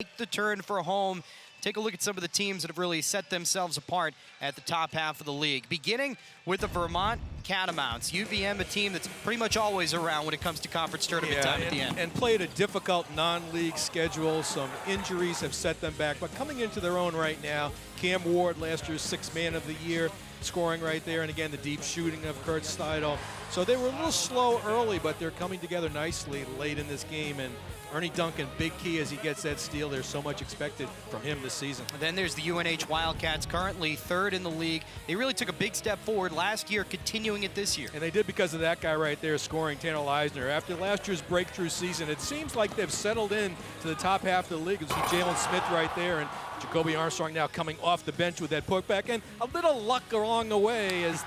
Take the turn for home. Take a look at some of the teams that have really set themselves apart at the top half of the league. Beginning with the Vermont Catamounts. UVM, a team that's pretty much always around when it comes to conference tournament time at the end. And played a difficult non-league schedule. Some injuries have set them back, but coming into their own right now. Cam Ward, last year's Sixth Man of the Year, scoring right there, and again the deep shooting of Kurt Steidel. So they were a little slow early, but they're coming together nicely late in this game. And Ernie Duncan, big key as he gets that steal. There's so much expected from him this season. And then there's the UNH Wildcats, currently third in the league. They really took a big step forward last year, continuing it this year. And they did because of that guy right there scoring, Tanner Leisner. After last year's breakthrough season, it seems like they've settled in to the top half of the league. You see Jalen Smith right there, and Jacoby Armstrong now coming off the bench with that putback, and a little luck along the way as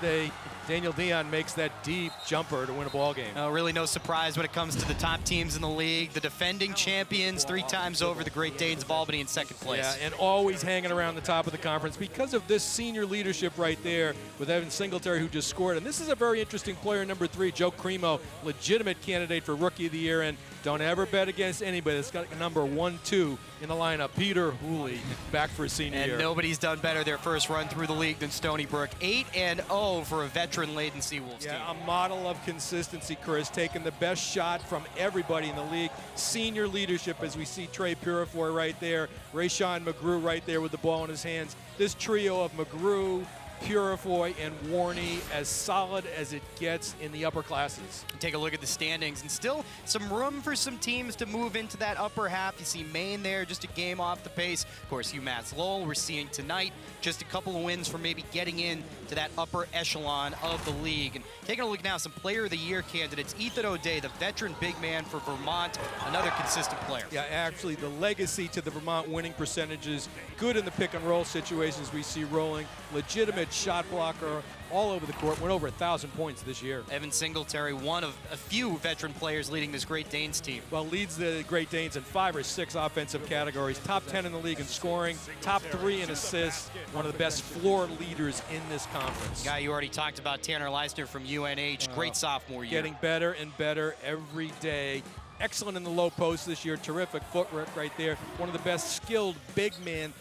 Daniel Dion makes that deep jumper to win a ball game. Really no surprise when it comes to the top teams in the league. The defending champions 3 times over, the Great Danes of Albany in second place. Yeah, and always hanging around the top of the conference because of this senior leadership right there with Evan Singletary, who just scored. And this is a very interesting player, number 3, Joe Cremo, legitimate candidate for Rookie of the Year. And don't ever bet against anybody that's got number 1, 2 in the lineup. Peter Hooley back for his senior year. And nobody's done better their first run through the league than Stony Brook. 8-0 for a veteran-laden Seawolves team. Yeah, a model of consistency, Chris, taking the best shot from everybody in the league. Senior leadership, as we see Trey Purifoy right there, Rayshawn McGrew right there with the ball in his hands. This trio of McGrew, Purifoy, and Warney, as solid as it gets in the upper classes. Take a look at the standings, and still some room for some teams to move into that upper half. You see Maine there, just a game off the pace. Of course, UMass Lowell we're seeing tonight, just a couple of wins for maybe getting in to that upper echelon of the league. And taking a look now, some Player of the Year candidates. Ethan O'Day, the veteran big man for Vermont, another consistent player. Yeah, actually, the legacy to the Vermont winning percentages, good in the pick and roll situations we see rolling, legitimate shot blocker all over the court, went over 1,000 points this year. Evan Singletary, one of a few veteran players leading this Great Danes team. Well, leads the Great Danes in 5 or 6 offensive categories, top 10 in the league in scoring, top 3 in assists, one of the best floor leaders in this conference. Guy you already talked about, Tanner Leisner from UNH, great sophomore year. Getting better and better every day. Excellent in the low post this year, terrific footwork right there. One of the best skilled big men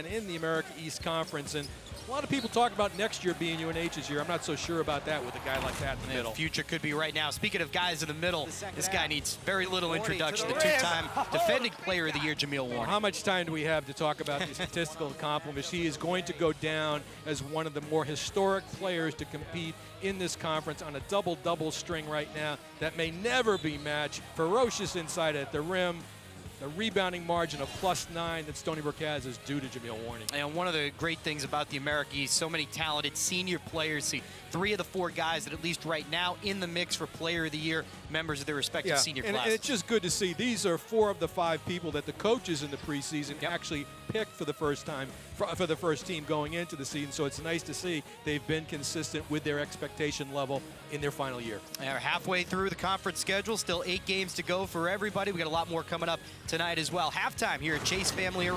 in the America East Conference. And a lot of people talk about next year being UNH's year. I'm not so sure about that with a guy like that in the middle. The future could be right now. Speaking of guys in the middle, this guy needs very little introduction. The 2-time defending Player of the Year, Jameel Warney. How much time do we have to talk about the statistical accomplishments? He is going to go down as one of the more historic players to compete in this conference on a double-double string right now that may never be matched. Ferocious inside at the rim. The rebounding margin of +9 that Stony Brook has is due to Jameel Warney. And one of the great things about the America East, so many talented senior players. See, 3 of the 4 guys that at least right now in the mix for Player of the Year, members of their respective senior classes. And it's just good to see. These are 4 of the 5 people that the coaches in the preseason actually picked for the first time, for the first team going into the season. So it's nice to see they've been consistent with their expectation level in their final year. They're halfway through the conference schedule, still 8 games to go for everybody. We got a lot more coming up tonight as well. Halftime here at Chase Family Arena.